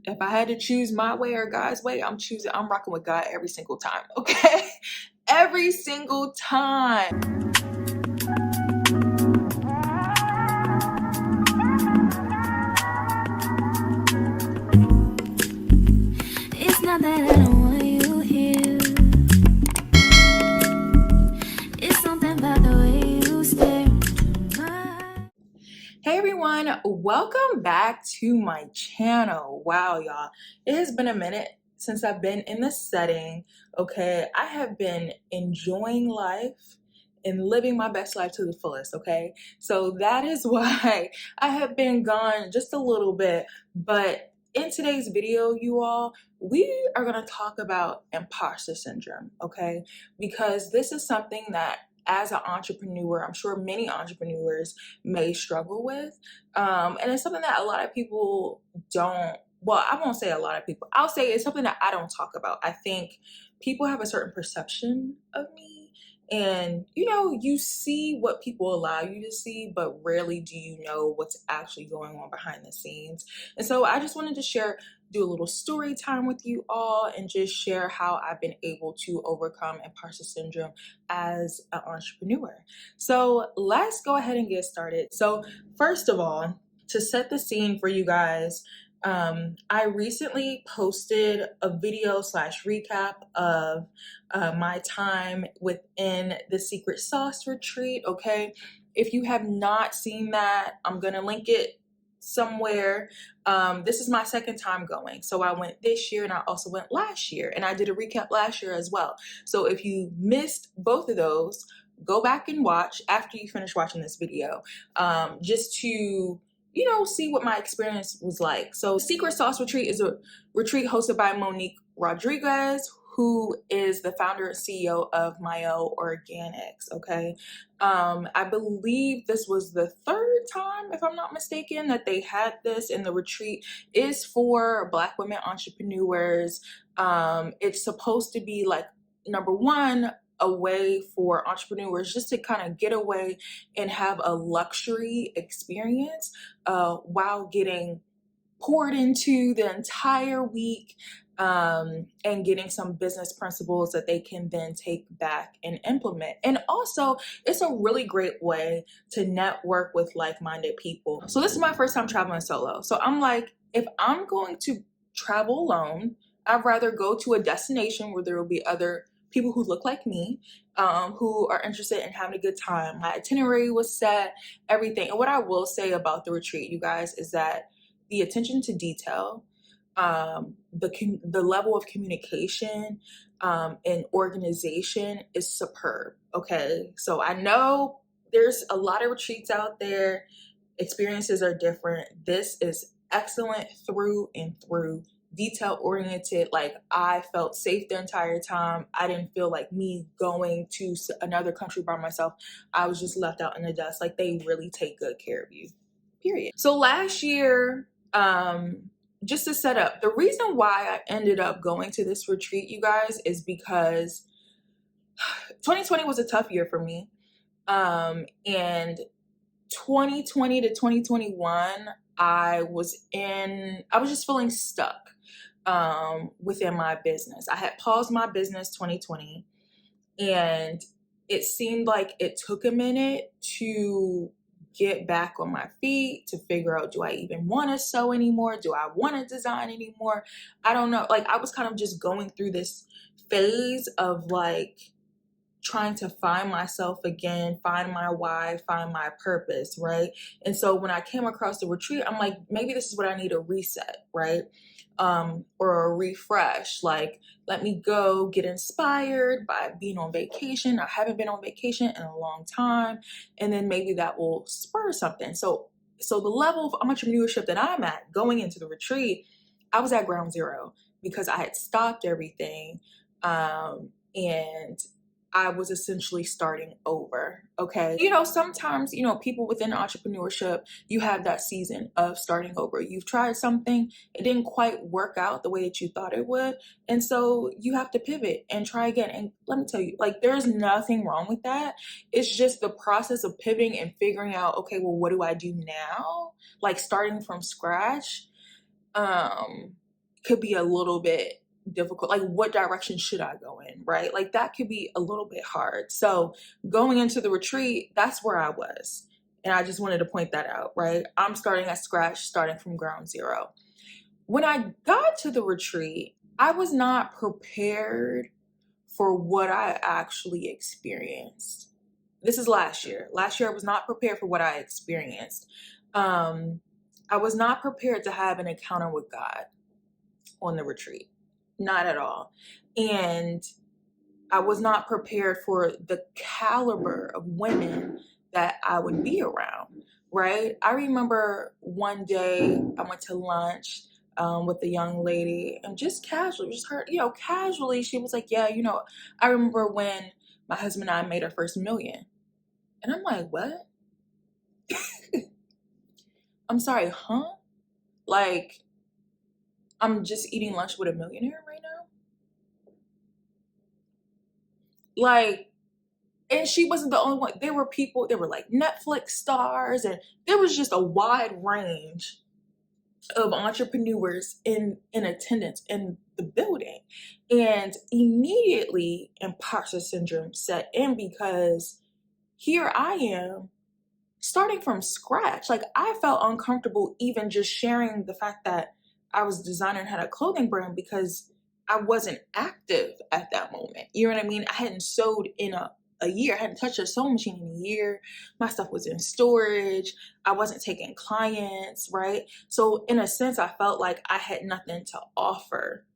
if I had to choose my way or God's way, I'm rocking with God every single time, okay? Every single time. It's not that I don't want you here. It's something about the way you stare into my... Hey everyone, welcome back to my channel. Wow, y'all, it has been a minute since I've been in this setting, okay? I have been enjoying life and living my best life to the fullest, okay? So that is why I have been gone just a little bit, but in today's video, you all, we are gonna talk about imposter syndrome, okay? Because this is something that as an entrepreneur, I'm sure many entrepreneurs may struggle with. And it's something that a lot of people don't, well, I won't say a lot of people, I'll say it's something that I don't talk about. I think people have a certain perception of me, and you see what people allow you to see, but rarely do you know what's actually going on behind the scenes. And so I just wanted to do a little story time with you all and just share how I've been able to overcome imposter syndrome as an entrepreneur. So let's go ahead and get started. So first of all, to set the scene for you guys, I recently posted a video / recap of my time within the Secret Sauce retreat, okay? If you have not seen that, I'm gonna link it somewhere. This is my second time going. So I went this year and I also went last year, and I did a recap last year as well. So if you missed both of those, go back and watch after you finish watching this video, just to see what my experience was like. So Secret Sauce Retreat is a retreat hosted by Monique Rodriguez, who is the founder and CEO of Myo Organics, okay? I believe this was the third time, if I'm not mistaken, that they had this, and the retreat is for Black women entrepreneurs. It's supposed to be like, number one, a way for entrepreneurs just to kind of get away and have a luxury experience while getting poured into the entire week, and getting some business principles that they can then take back and implement. And also, it's a really great way to network with like-minded people. So this is my first time traveling solo. So I'm like, if I'm going to travel alone, I'd rather go to a destination where there will be other people who look like me, who are interested in having a good time. My itinerary was set, everything. And what I will say about the retreat, you guys, is that the attention to detail, the level of communication, and organization is superb, okay? So I know there's a lot of retreats out there. Experiences are different. This is excellent through and through. Detail oriented. Like, I felt safe the entire time. I didn't feel like me going to another country by myself. I was just left out in the dust. Like, they really take good care of you, period. So last year, just to set up, the reason why I ended up going to this retreat, you guys, is because 2020 was a tough year for me. And 2020 to 2021, I was just feeling stuck within my business. I had paused my business 2020, and it seemed like it took a minute to get back on my feet, to figure out, do I even want to sew anymore? Do I want to design anymore? I don't know. Like, I was kind of just going through this phase of like trying to find myself again, find my why, find my purpose, right? And so when I came across the retreat, I'm like, maybe this is what I need, a reset, right? Or a refresh. Like, let me go get inspired by being on vacation. I haven't been on vacation in a long time, and then maybe that will spur something. So the level of entrepreneurship that I'm at going into the retreat, I was at ground zero because I had stopped everything, and I was essentially starting over, okay? Sometimes, people within entrepreneurship, you have that season of starting over. You've tried something, it didn't quite work out the way that you thought it would, and so you have to pivot and try again. And let me tell you, like, there's nothing wrong with that. It's just the process of pivoting and figuring out, okay, well, what do I do now? Like, starting from scratch. could be a little bit difficult. Like, what direction should I go in, right? Like, that could be a little bit hard. So going into the retreat, that's where I was. And I just wanted to point that out, right? I'm starting at scratch, starting from ground zero. When I got to the retreat, I was not prepared for what I actually experienced. This is last year. Last year, I was not prepared for what I experienced. I was not prepared to have an encounter with God on the retreat, not at all. And I was not prepared for the caliber of women that I would be around, right? I remember one day I went to lunch with a young lady, and just casually, just her, casually, she was like, yeah, I remember when my husband and I made our first million. And I'm like, what? I'm sorry, huh? Like, I'm just eating lunch with a millionaire right now? Like, and she wasn't the only one. There were people, there were like Netflix stars, and there was just a wide range of entrepreneurs in attendance in the building. And immediately imposter syndrome set in, because here I am starting from scratch. Like, I felt uncomfortable even just sharing the fact that I was designer and had a clothing brand, because I wasn't active at that moment. You know what I mean? I hadn't sewed in a year. I hadn't touched a sewing machine in a year. My stuff was in storage. I wasn't taking clients, right? So in a sense, I felt like I had nothing to offer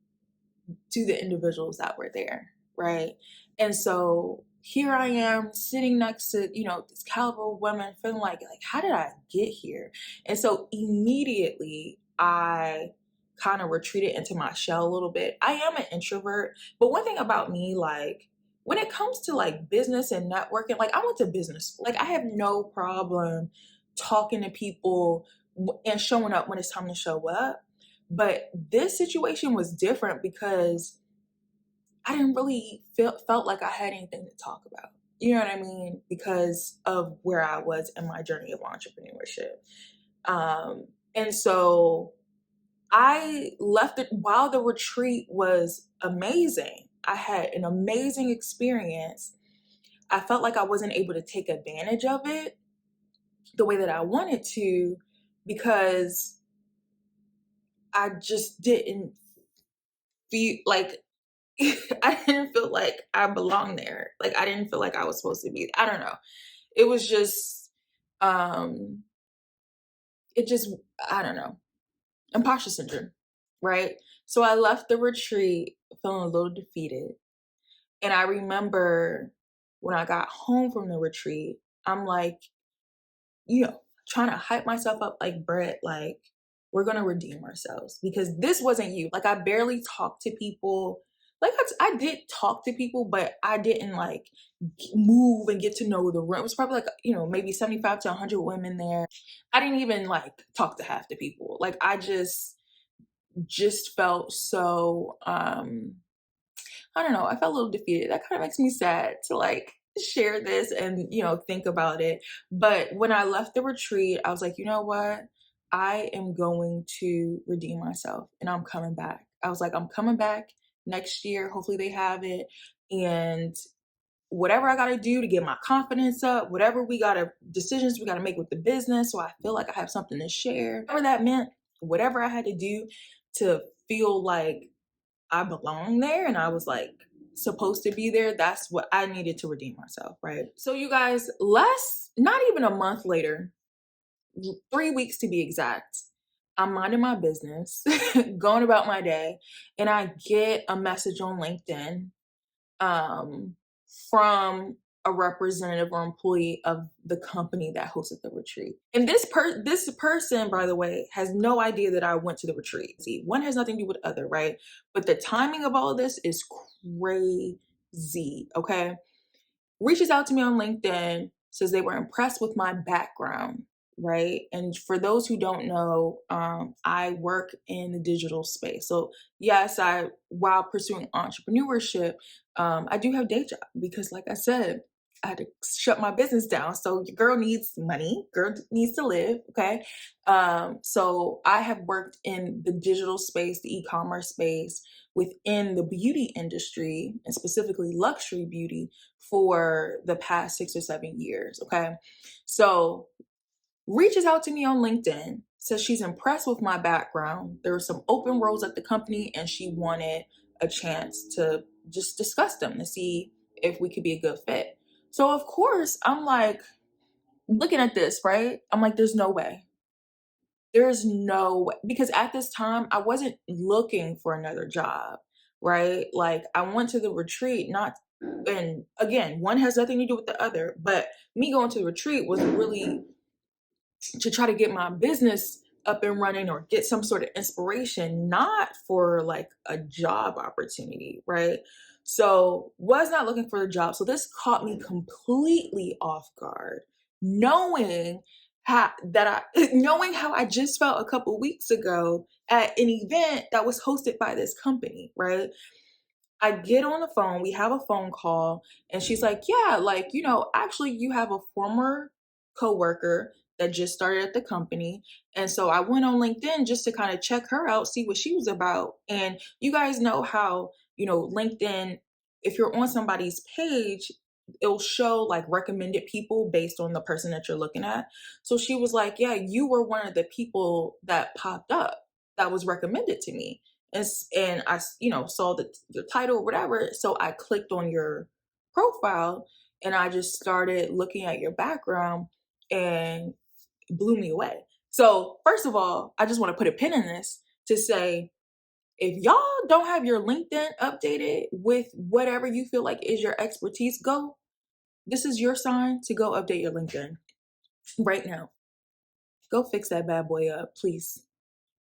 to the individuals that were there, right? And so here I am sitting next to, this caliber of women, feeling like, how did I get here? And so immediately I kind of retreated into my shell a little bit. I am an introvert, but one thing about me, like, when it comes to like business and networking, like, I went to business school. Like, I have no problem talking to people and showing up when it's time to show up. But this situation was different because I didn't really felt like I had anything to talk about. You know what I mean? Because of where I was in my journey of entrepreneurship. And so I left it while the retreat was amazing. I had an amazing experience. I felt like I wasn't able to take advantage of it the way that I wanted to, because I just didn't feel like I didn't feel like I belonged there. Like, I didn't feel like I was supposed to be. I don't know. It was just, it just, I don't know. Imposter syndrome, right? So I left the retreat feeling a little defeated. And I remember when I got home from the retreat, I'm like, trying to hype myself up, like, Britt, like, we're going to redeem ourselves, because this wasn't you. Like, I barely talked to people. Like, I did talk to people, but I didn't like move and get to know the room. It was probably like, maybe 75 to 100 women there. I didn't even like talk to half the people. Like, I just felt so, I don't know, I felt a little defeated. That kind of makes me sad to like share this and, think about it. But when I left the retreat, I was like, you know what? I am going to redeem myself, and I'm coming back. I was like, I'm coming back next year. Hopefully they have it. And whatever I got to do to get my confidence up, whatever decisions we got to make with the business, so I feel like I have something to share, whatever that meant, whatever I had to do to feel like I belong there and I was like supposed to be there, that's what I needed to redeem myself, right? So you guys, not even a month later, 3 weeks to be exact, I'm minding my business, going about my day, and I get a message on LinkedIn from a representative or employee of the company that hosted the retreat. And this person, by the way, has no idea that I went to the retreat. See, one has nothing to do with the other, right? But the timing of all of this is crazy, okay? Reaches out to me on LinkedIn, says they were impressed with my background, right? And for those who don't know, I work in the digital space. So yes, while pursuing entrepreneurship, I do have a day job because, like I said, I had to shut my business down. So your girl needs money, girl needs to live. Okay. So I have worked in the digital space, the e-commerce space within the beauty industry and specifically luxury beauty for the past 6 or 7 years. Okay. So reaches out to me on LinkedIn, says she's impressed with my background. There were some open roles at the company and she wanted a chance to just discuss them to see if we could be a good fit. So, of course, I'm like looking at this, right? I'm like, there's no way. There's no way. Because at this time, I wasn't looking for another job, right? Like, I went to the retreat, not, and again, one has nothing to do with the other, but me going to the retreat was really to try to get my business up and running or get some sort of inspiration, not for like a job opportunity, right? So was not looking for a job. So this caught me completely off guard, knowing knowing how I just felt a couple weeks ago at an event that was hosted by this company, right? I get on the phone, we have a phone call, and she's like, yeah, like, actually you have a former coworker that just started at the company. And so I went on LinkedIn just to kind of check her out, see what she was about. And you guys know how, LinkedIn, if you're on somebody's page, it'll show like recommended people based on the person that you're looking at. So she was like, yeah, you were one of the people that popped up that was recommended to me. And I, saw the title or whatever. So I clicked on your profile and I just started looking at your background and it blew me away. So first of all, I just want to put a pin in this to say, if y'all don't have your LinkedIn updated with whatever you feel like is your expertise, this is your sign to go update your LinkedIn right now. Go fix that bad boy up, please,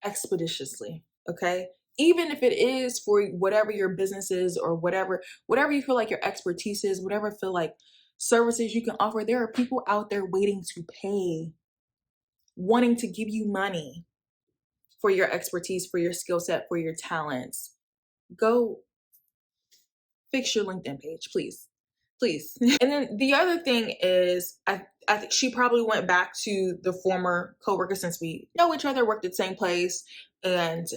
expeditiously. Okay. Even if it is for whatever your business is or whatever you feel like your expertise is, whatever feel like services you can offer, there are people out there waiting to pay, wanting to give you money for your expertise, for your skill set, for your talents. Go fix your LinkedIn page, please. Please. And then the other thing is, I think she probably went back to the former coworker, since we know each other, worked at the same place, and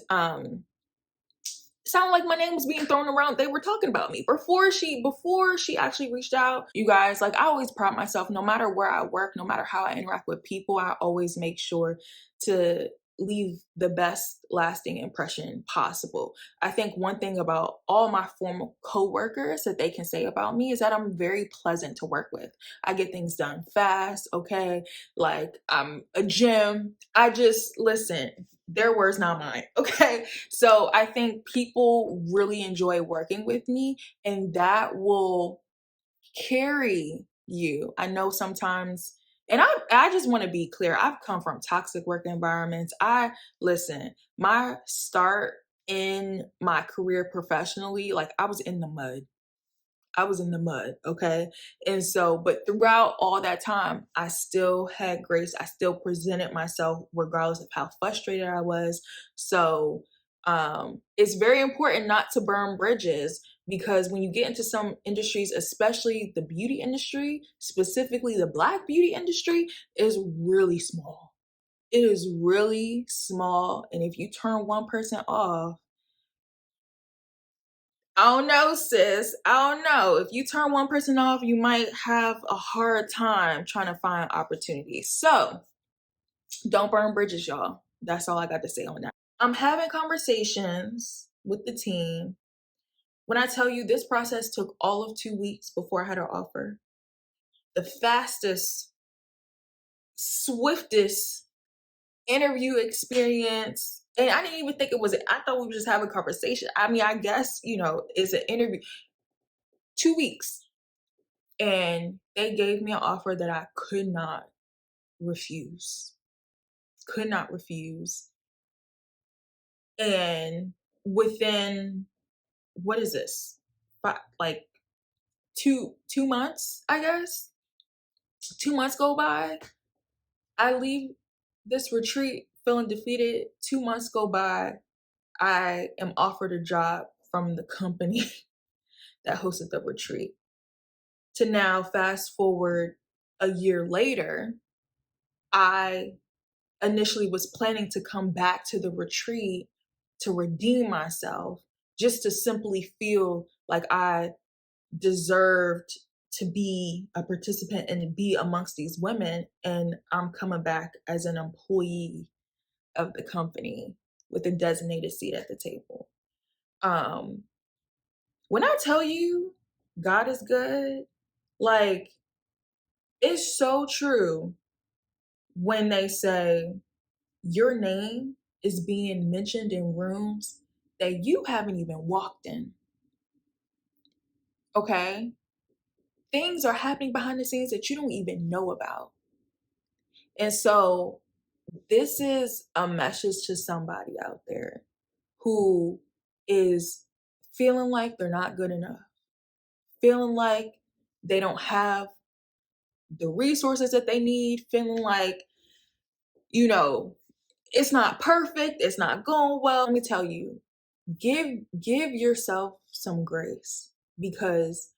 sounded like my name was being thrown around. They were talking about me before she actually reached out. You guys, like, I always pride myself, no matter where I work, no matter how I interact with people, I always make sure to leave the best lasting impression possible. I think one thing about all my former coworkers that they can say about me is that I'm very pleasant to work with. I get things done fast, okay? Like, I'm a gem. I just listen, their words, not mine, okay? So I think people really enjoy working with me, and that will carry you. I know sometimes, and I just want to be clear, I've come from toxic work environments. Listen, my start in my career professionally, like, I was in the mud. I was in the mud, okay? And so, but throughout all that time, I still had grace. I still presented myself regardless of how frustrated I was. So, it's very important not to burn bridges, because when you get into some industries, especially the beauty industry, specifically the Black beauty industry, is really small. It is really small. And if you turn one person off, I don't know, sis. I don't know. If you turn one person off, you might have a hard time trying to find opportunities. So don't burn bridges, y'all. That's all I got to say on that. I'm having conversations with the team. When I tell you, this process took all of 2 weeks before I had an offer. The fastest, swiftest interview experience. And I didn't even think it was, I thought we were just having a conversation. I mean, I guess, it's an interview. 2 weeks. And they gave me an offer that I could not refuse. Could not refuse. And within, what is this? Like 2 months, I guess. 2 months go by. I leave this retreat feeling defeated. 2 months go by. I am offered a job from the company that hosted the retreat. to now fast forward a year later, I initially was planning to come back to the retreat to redeem myself, just to simply feel like I deserved to be a participant and be amongst these women. And I'm coming back as an employee of the company with a designated seat at the table. When I tell you God is good, like, it's so true when they say your name is being mentioned in rooms that you haven't even walked in. Okay? Things are happening behind the scenes that you don't even know about. And so, this is a message to somebody out there who is feeling like they're not good enough, feeling like they don't have the resources that they need, feeling like, it's not perfect, it's not going well. Let me tell you, give yourself some grace, because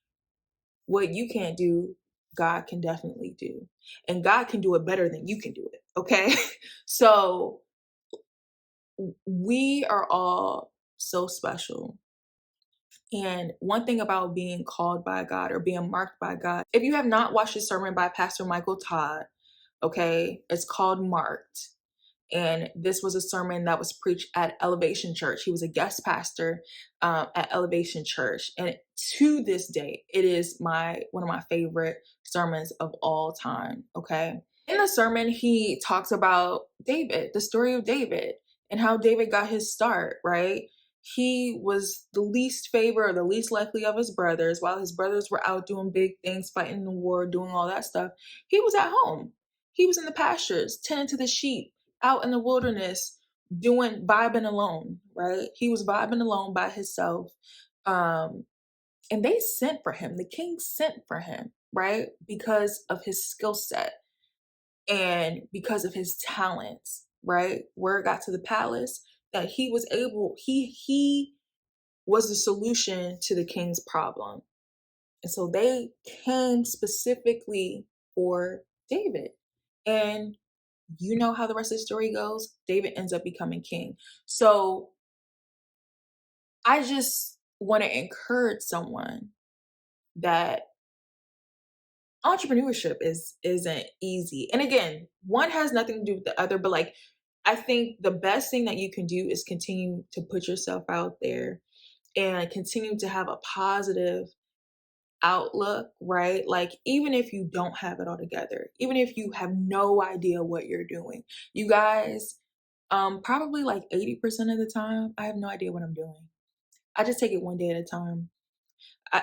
what you can't do, God can definitely do. And God can do it better than you can do it. Okay? So we are all so special. And one thing about being called by God or being marked by God, if you have not watched a sermon by Pastor Michael Todd, okay, it's called Marked. And this was a sermon that was preached at Elevation Church. He was a guest pastor at Elevation Church. And to this day, it is one of my favorite sermons of all time, okay? In the sermon, he talks about David, the story of David, and how David got his start, right? He was the least favored, or the least likely of his brothers. While his brothers were out doing big things, fighting the war, doing all that stuff, he was at home. He was in the pastures, tending to the sheep, out in the wilderness, vibing alone, right? He was vibing alone by himself. And they sent for him. The king sent for him, right? Because of his skill set and because of his talents, right? Word got to the palace that he was he was the solution to the king's problem. And so they came specifically for David. And you know how the rest of the story goes. David ends up becoming king. So I just want to encourage someone that entrepreneurship isn't easy. And again, one has nothing to do with the other, but like, I think the best thing that you can do is continue to put yourself out there and continue to have a positive outlook, right? Like, even if you don't have it all together, even if you have no idea what you're doing, you guys, probably like 80% of the time, I have no idea what I'm doing. I just take it one day at a time.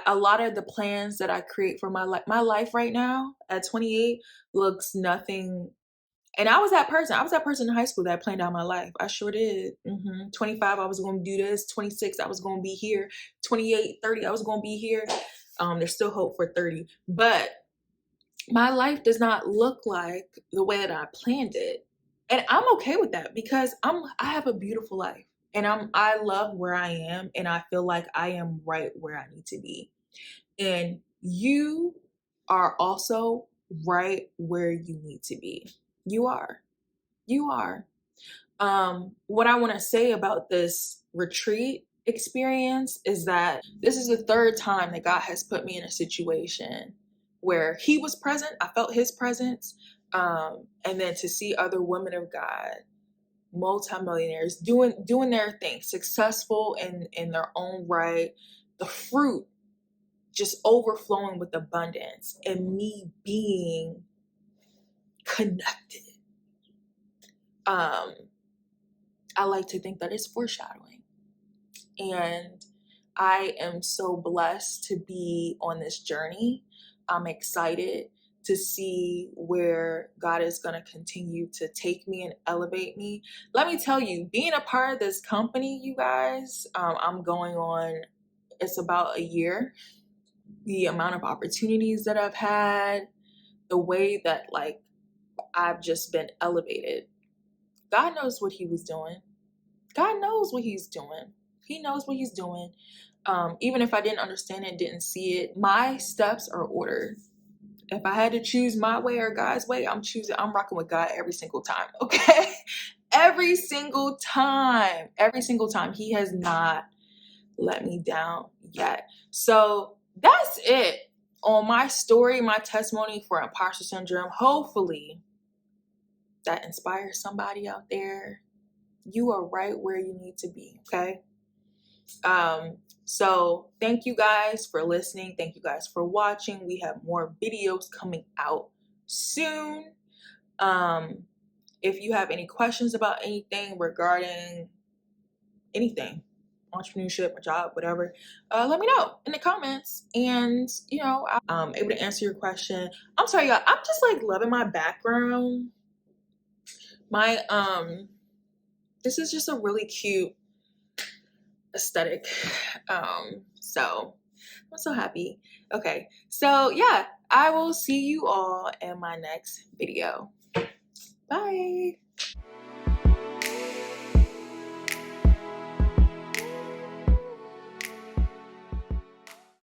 A lot of the plans that I create for my life right now at 28 looks nothing. And I was that person. I was that person in high school that planned out my life. I sure did. 25, I was going to do this. 26, I was going to be here. 28, 30, I was going to be here. There's still hope for 30. But my life does not look like the way that I planned it. And I'm okay with that, because I have a beautiful life. And I love where I am, and I feel like I am right where I need to be. And you are also right where you need to be. You are. You are. What I want to say about this retreat experience is that this is the third time that God has put me in a situation where He was present. I felt His presence. And then to see other women of God, multimillionaires, doing their thing, successful in their own right, the fruit just overflowing with abundance, and me being connected. I like to think that it's foreshadowing. And I am so blessed to be on this journey. I'm excited to see where God is going to continue to take me and elevate me. Let me tell you, being a part of this company, you guys, I'm going on, it's about a year. The amount of opportunities that I've had, the way that like I've just been elevated. God knows what He was doing. God knows what He's doing. He knows what he's doing. Even if I didn't understand it, didn't see it, my steps are ordered. If I had to choose my way or God's way, I'm rocking with God every single time, okay? Every single time. Every single time. He has not let me down yet. So that's it on my story, my testimony for imposter syndrome. Hopefully that inspires somebody out there. You are right where you need to be, okay? So thank you guys for listening. Thank you guys for watching. We have more videos coming out soon. If you have any questions about anything regarding anything, entrepreneurship, a job, whatever, let me know in the comments, and I'm able to answer your question. I'm sorry, y'all. I'm just like loving my background. My this is just a really cute aesthetic. So I'm so happy. Okay, so yeah, I will see you all in my next video. Bye.